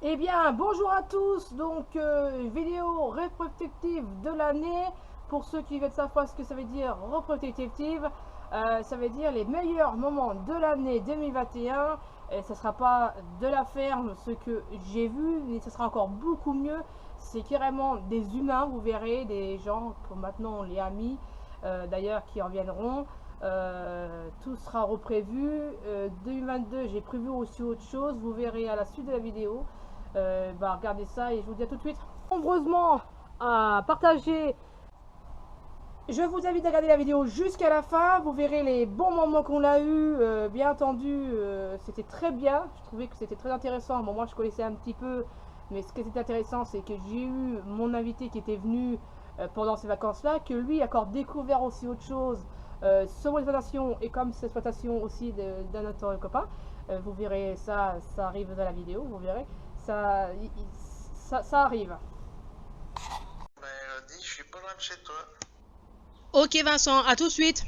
Eh bien, bonjour à tous. Donc, vidéo rétrospective de l'année. Pour ceux qui veulent savoir ce que ça veut dire rétrospective, ça veut dire les meilleurs moments de l'année 2021. Et ce ne sera pas de la ferme ce que j'ai vu, mais ce sera encore beaucoup mieux. C'est carrément des humains, vous verrez, des gens que maintenant on les a mis, d'ailleurs, qui reviendront. Tout sera reprévu. 2022, j'ai prévu aussi autre chose. Vous verrez à la suite de la vidéo. Regardez ça et je vous dis à tout de suite. Nombreusement à partager. Je vous invite à regarder la vidéo jusqu'à la fin. Vous verrez les bons moments qu'on a eu. Bien entendu, c'était très bien. Je trouvais que c'était très intéressant. Bon, moi, je connaissais un petit peu, mais ce qui était intéressant, c'est que j'ai eu mon invité qui était venu pendant ces vacances-là, que lui a encore découvert aussi autre chose sur mon exploitation et comme cette exploitation aussi d'un autre copain. Vous verrez ça, ça arrive dans la vidéo. Vous verrez. Ça arrive. Elodie, je suis pas loin de chez toi. Ok Vincent, à tout de suite.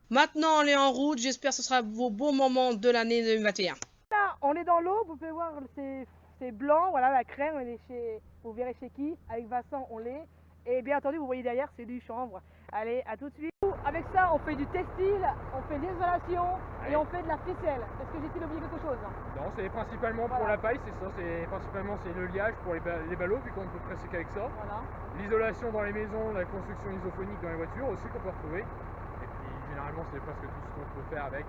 Maintenant on est en route, j'espère que ce sera vos bons moments de l'année 2021. Là, on est dans l'eau, vous pouvez voir c'est blanc, voilà la crème, on est chez, vous verrez chez qui, avec Vincent on l'est. Et bien entendu vous voyez derrière c'est du chanvre. Allez, à tout de suite. Avec ça on fait du textile, on fait de l'isolation et on fait de la ficelle. Est-ce que j'ai-t-il oublié quelque chose? Non, c'est principalement pour la paille, c'est ça, principalement c'est le liage pour les ballots, vu qu'on ne peut presser qu'avec ça. Voilà. L'isolation dans les maisons, la construction isophonique dans les voitures aussi qu'on peut retrouver. Et puis généralement c'est presque tout ce qu'on peut faire avec.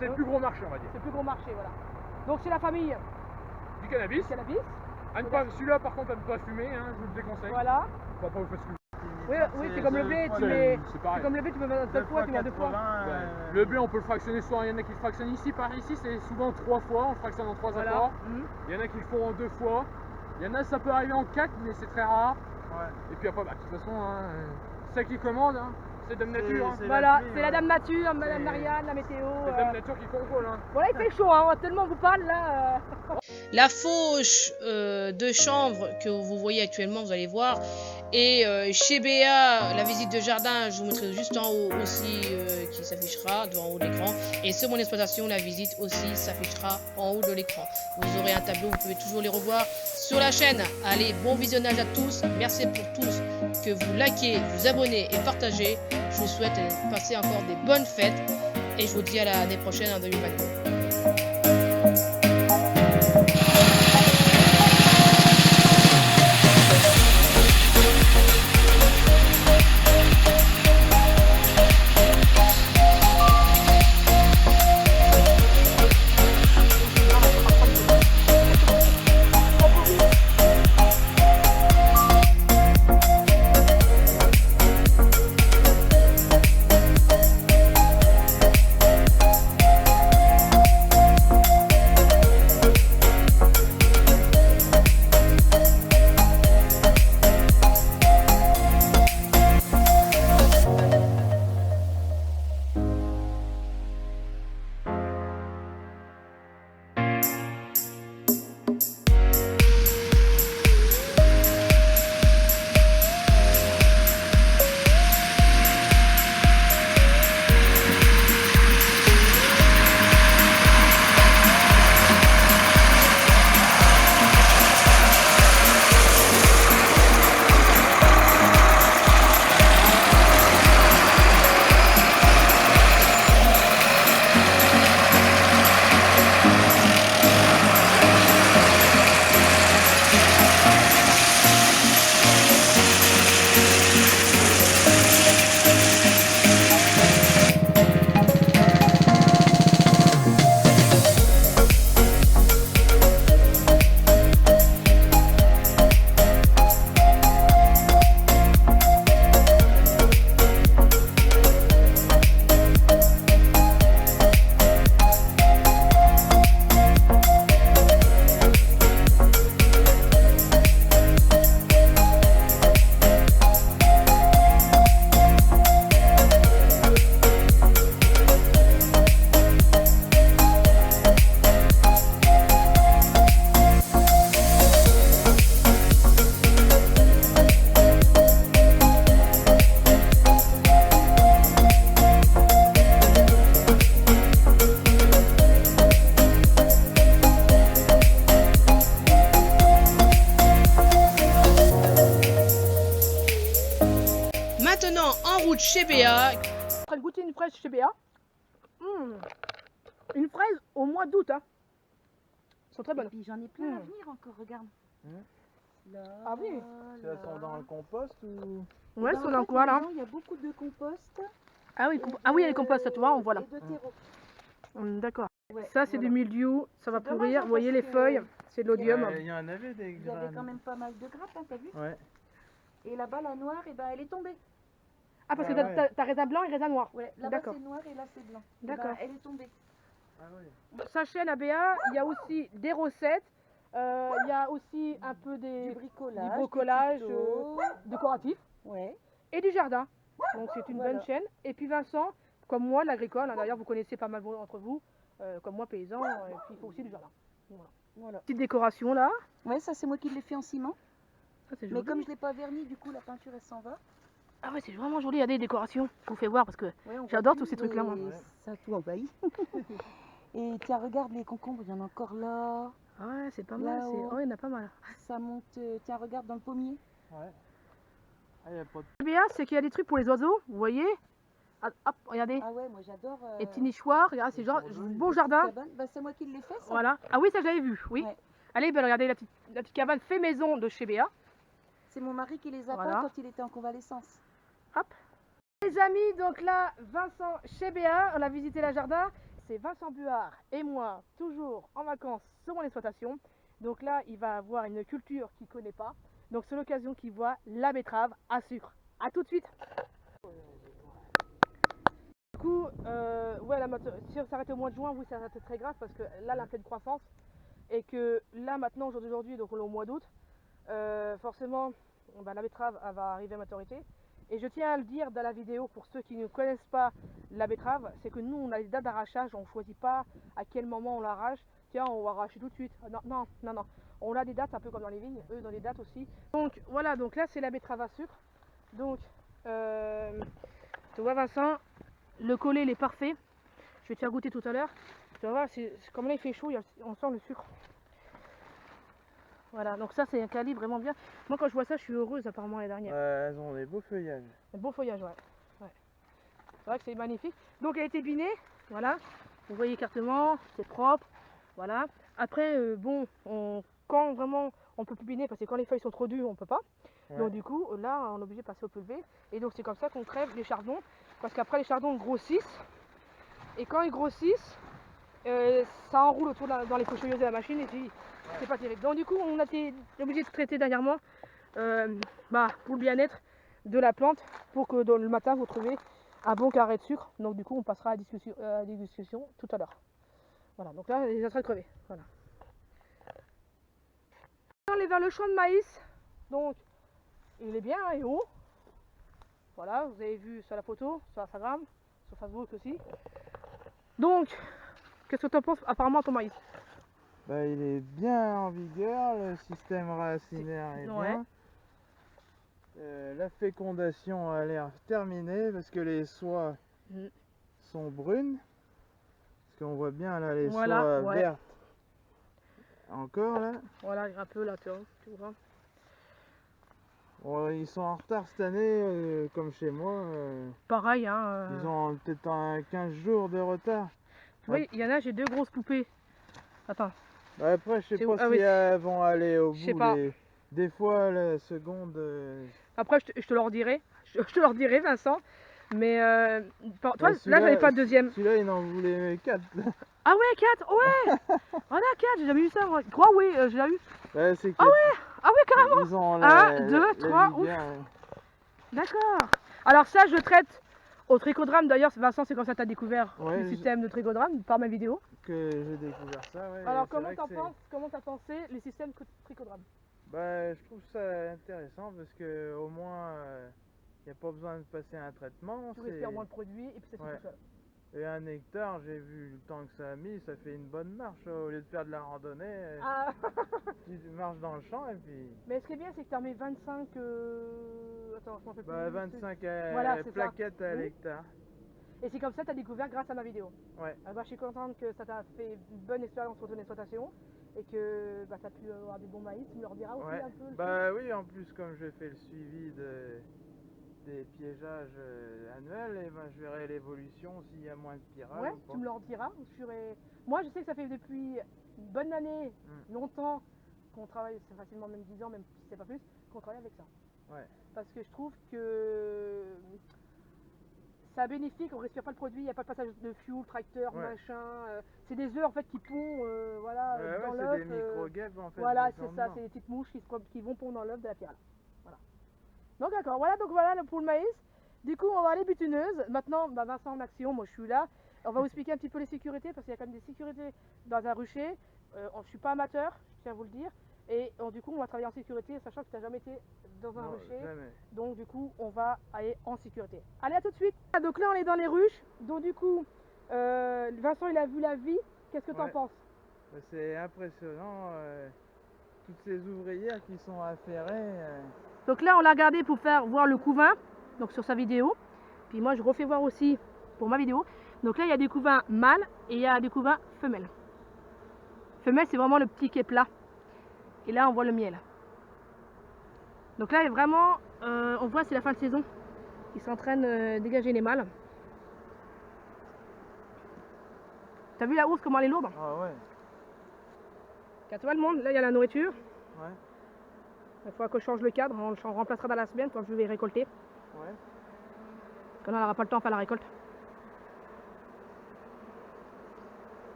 C'est le plus gros marché on va dire. C'est le plus gros marché, voilà. Donc c'est la famille Du cannabis. du cannabis. Celui-là par contre à ne pas fumer, hein, je vous le déconseille. Voilà. Enfin, pas vous faites ce que vous Oui, c'est comme le blé, tu mets. c'est pareil. C'est comme le blé, tu peux mettre une seule fois, tu mets deux fois. Le blé on peut le fractionner, soit il y en a qui le fractionnent ici, par ici c'est souvent 3 fois, on le fractionne en 3 Voilà. apports. Il y en a qui le font en 2 fois. Il y en a ça peut arriver en 4 mais c'est très rare. Et puis après, de toute façon, c'est qui commande, hein. C'est Dame Nature. Voilà, c'est la Dame Nature, Madame Marianne, la météo. C'est Dame Nature qui contrôle. Hein. Voilà, il fait chaud, hein, tellement on vous parle là. La fauche de chanvre que vous voyez actuellement, vous allez voir. Et chez Béa, la visite de jardin, je vous mettrai juste en haut aussi qui s'affichera en haut de l'écran. Et sur mon exploitation, la visite aussi s'affichera en haut de l'écran. Vous aurez un tableau, vous pouvez toujours les revoir sur la chaîne. Allez, bon visionnage à tous. Merci pour tous que vous likez, vous abonnez et partagez. Je vous souhaite de passer encore des bonnes fêtes. Et je vous dis à l'année prochaine en 2022. maintenant en route chez Béa. Je suis en train de goûter une fraise chez Béa. Une fraise au mois d'août. Hein. Elles sont très bonnes. Et puis j'en ai plein à venir encore, regarde. Là, Ah oui. Elles sont dans le compost ou... Ouais, elles Ben, sont en dans fait, quoi là? Il y a beaucoup de compost. Ah oui, ah oui, il y a les composts, tu vois, on voit là. Et de terreau. D'accord. Ouais, Ça, c'est voilà. du mildiou, ça va C'est dommage, pourrir. hein, Vous voyez les parce que feuilles, c'est de l'odium. Il y en avait des Il y avait graines. quand même pas mal de grappes, hein, t'as vu? Ouais. Et là-bas, la noire, et ben, elle est tombée. Ah, parce que Ah ouais. t'as raisin blanc et raisin noir. Ouais, là-bas D'accord. c'est noir et là c'est blanc. Et D'accord. ben, elle est tombée. Ah ouais. Sa chaîne ABA, il y a aussi des recettes, il y a aussi un peu Du bricolage. du bricolage, des tutos. décoratif Ouais. et du jardin. Donc c'est une Voilà. bonne chaîne. Et puis Vincent, comme moi, l'agricole, hein, d'ailleurs vous connaissez pas mal d'entre vous, comme moi paysan, et puis il faut aussi du jardin. Voilà. Petite décoration là. Ouais, ça c'est moi qui l'ai fait en ciment. Ça, c'est Mais joli. comme je l'ai pas verni, du coup la peinture elle s'en va. Ah ouais, c'est vraiment joli, il y a des décorations. Je vous fais voir parce que Ouais, on j'adore voit tous ces plus, trucs-là, moi. et ça tout envahit. Et tiens, regarde les concombres, il y en a encore là. Ah ouais, c'est pas mal. Là-haut. Oh, il y en a pas mal. Ça monte, tiens, regarde dans le pommier. Ouais. Ah, y a pas de... Ce qui est bien, c'est qu'il y a des trucs pour les oiseaux, vous voyez. Ah, hop, regardez. Ah ouais, moi j'adore. Les petits nichoirs, regardez, c'est genre beau jardin. Cabane. Bah, c'est moi qui l'ai fait ça. Voilà. Ah oui, ça j'avais vu, oui. Ouais. Allez, ben, regardez la petite cabane fait maison de chez Béa. C'est mon mari qui les a Voilà. peints quand il était en convalescence. Hop. Les amis, donc là, Vincent chez Béa, on a visité le jardin. C'est Vincent Buard et moi, toujours en vacances sur mon exploitation. Donc là, il va avoir une culture qu'il ne connaît pas. Donc c'est l'occasion qu'il voit la betterave à sucre. A tout de suite. Du coup, ouais, si on s'arrête au mois de juin, oui, ça va être très grave parce que là, elle a fait de croissance. Et que là, maintenant, aujourd'hui, donc on est au mois d'août, forcément, bah, la betterave elle va arriver à maturité. Et je tiens à le dire dans la vidéo pour ceux qui ne connaissent pas la betterave, c'est que nous on a les dates d'arrachage, on ne choisit pas à quel moment on l'arrache. Tiens, on va arracher tout de suite. Non, non, non, non. On a des dates un peu comme dans les vignes, eux dans des dates aussi. Donc voilà, donc là c'est la betterave à sucre. Donc, tu vois Vincent, le collet il est parfait. Je vais te faire goûter tout à l'heure. Tu vas voir, comme là il fait chaud, on sent le sucre. Voilà, donc ça c'est un calibre vraiment bien. Moi quand je vois ça, je suis heureuse apparemment les dernières. elles ont des beaux feuillages. Un beau feuillage, ouais. C'est vrai que c'est magnifique. Donc elle a été binée, voilà. Vous voyez écartement, c'est propre, voilà. Après, bon, quand vraiment on peut plus biner, parce que quand les feuilles sont trop dures, on peut pas. Ouais. Donc du coup, là, on est obligé de passer au pulvé. Et donc c'est comme ça qu'on crève les chardons, parce qu'après les chardons grossissent. Et quand ils grossissent, ça enroule autour dans les faucheuilleuses de la machine et puis c'est pas terrible. Donc du coup on a été obligé de traiter dernièrement pour le bien-être de la plante, pour que le matin vous trouvez un bon carré de sucre. Donc du coup on passera à la dégustation tout à l'heure. Voilà, donc là il est en train de crever. Voilà. On est vers le champ de maïs, donc il est bien, il est haut. Voilà, vous avez vu sur la photo, sur Instagram, sur Facebook aussi. Donc, qu'est-ce que tu en penses apparemment ton maïs? Bah, il est bien en vigueur, le système racinaire est Ouais. bien. La fécondation a l'air terminée parce que les soies sont brunes. Parce qu'on voit bien là les soies vertes. Encore là. Voilà, un peu là, tu vois. Bon, ils sont en retard cette année, comme chez moi. Pareil, hein. Ils ont peut-être 15 jours de retard. Oui, il y en a, j'ai deux grosses poupées. Attends. Bah après, je sais pas Ah si oui. elles vont aller au Je sais bout. pas. Des fois, la seconde. Après, je te leur dirai. Je te leur dirai, Vincent. Mais toi, Bah, là, j'en ai pas de deuxième. Celui-là, il en voulait 4. Ah ouais, 4. Ouais. Voilà, 4. J'ai jamais vu ça, moi. 3, oui, j'ai déjà eu. Ouais, c'est Ah ouais. Ah ouais, carrément. Ils ont 1, 2, 3. Ouf. D'accord. Alors ça, je traite au trichodrame. D'ailleurs, Vincent, c'est comme ça que tu as découvert le système de trichodrame par ma vidéo. Que j'ai découvert ça, ouais. Alors, comment t'as pensé le système trichodrame? Bah, je trouve ça intéressant parce que au moins, il n'y a pas besoin de passer un traitement. Tu respires moins de produits et puis ça fait tout seul. Et 1 hectare, j'ai vu le temps que ça a mis, ça fait une bonne marche. Au lieu de faire de la randonnée, tu marches dans le champ et puis... Mais ce qui est bien, c'est que tu en mets 25... Attends, je m'en fais plus. Bah, 25 voilà, plaquettes à l'hectare. Et c'est comme ça que tu as découvert grâce à ma vidéo. Ouais. Alors, je suis contente que ça t'a fait une bonne expérience sur ton exploitation et que tu as pu avoir des bons maïs. Tu me leur diras aussi un peu. Bah oui, en plus, comme j'ai fait le suivi des piégeages annuels, et ben, je verrai l'évolution s'il y a moins de pirages. Ouais, tu me le rediras. Moi, je sais que ça fait depuis une bonne année, longtemps, qu'on travaille, c'est facilement même 10 ans, même si c'est pas plus, qu'on travaille avec ça. Ouais. Parce que je trouve que ça bénéfique, on respire pas le produit, il n'y a pas de passage de fuel, tracteur, machin. C'est des œufs en fait qui pondent voilà, dans l'œuf. C'est des micro-guêpes en fait. Voilà, c'est ça, c'est des petites mouches qui vont pondre dans l'œuf de la pyrale. Voilà. Donc d'accord, voilà, pour le maïs. Du coup, on va aller butineuses. Maintenant, bah, Vincent en action, moi je suis là. On va vous expliquer un petit peu les sécurités, parce qu'il y a quand même des sécurités dans un rucher. Je ne suis pas amateur, je tiens à vous le dire. Et du coup, on va travailler en sécurité, sachant que tu n'as jamais été dans un rucher. Jamais. Donc du coup, on va aller en sécurité. Allez, à tout de suite. Donc là, on est dans les ruches. Donc du coup, Vincent, il a vu la vie. Qu'est-ce que tu en penses? C'est impressionnant, toutes ces ouvrières qui sont affairées. Donc là, on l'a regardé pour faire voir le couvain, donc sur sa vidéo. Puis moi, je refais voir aussi pour ma vidéo. Donc là, il y a des couvains mâles et il y a des couvains femelles. Femelle, c'est vraiment le petit qui est plat. Et là, on voit le miel. Donc là, vraiment, on voit c'est la fin de saison. Ils sont en train de dégager les mâles. T'as vu la housse, comment elle est lourde? Ah ouais. Tu vois le monde, là, il y a la nourriture. Ouais. Il faudra que je change le cadre, on remplacera dans la semaine quand je vais récolter. Ouais. Quand on n'aura pas le temps de faire la récolte.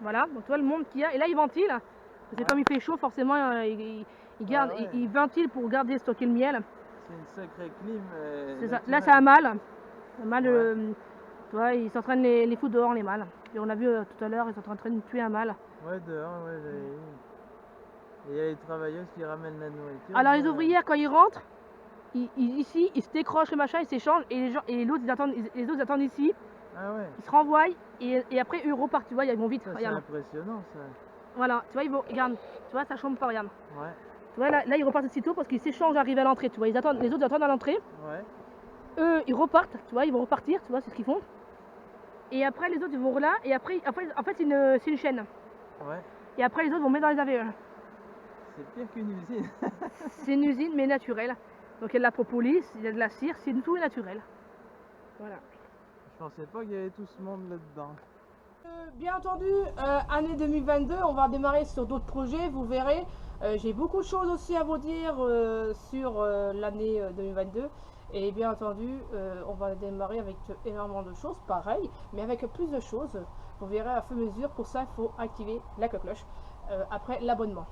Voilà, donc tu vois le monde qu'il y a. Et là, il ventile. Parce que comme il fait chaud, forcément, il ventile pour garder, stocker le miel. C'est une sacrée clim. C'est ça. Là, c'est un mâle. Un mâle, tu vois, ils sont en train de les foutre dehors, les mâles. Et on a vu tout à l'heure, ils sont en train de tuer un mâle. Ouais, dehors, ouais, j'avais vu. Et il y a les travailleuses qui ramènent la nourriture. Alors, les ouvrières, quand ils rentrent, ici, ils se décrochent le machin, ils s'échangent. Et les autres, ils attendent ici. Ah ouais. Ils se renvoient. Et après, ils repartent, tu vois, ils vont vite. C'est impressionnant, ça. Voilà, tu vois, ils vont, regarde, tu vois, ça chambre pas, regarde. Ouais. Tu vois, là, ils repartent aussitôt parce qu'ils s'échangent, arrivent à l'entrée, tu vois, les autres attendent à l'entrée. Ouais. Eux, ils repartent, tu vois, ils vont repartir, tu vois, c'est ce qu'ils font. Et après, les autres, ils vont là, et après en fait, c'est une chaîne. Ouais. Et après, les autres vont mettre dans les AVE. C'est pire qu'une usine. C'est une usine, mais naturelle. Donc, il y a de la propolis, il y a de la cire, c'est tout naturel. Voilà. Je pensais pas qu'il y avait tout ce monde là-dedans. Bien entendu, année 2022, on va démarrer sur d'autres projets, vous verrez. J'ai beaucoup de choses aussi à vous dire sur l'année 2022. Et bien entendu, on va démarrer avec énormément de choses, pareil, mais avec plus de choses. Vous verrez à fur et à mesure. Pour ça, il faut activer la cloche après l'abonnement.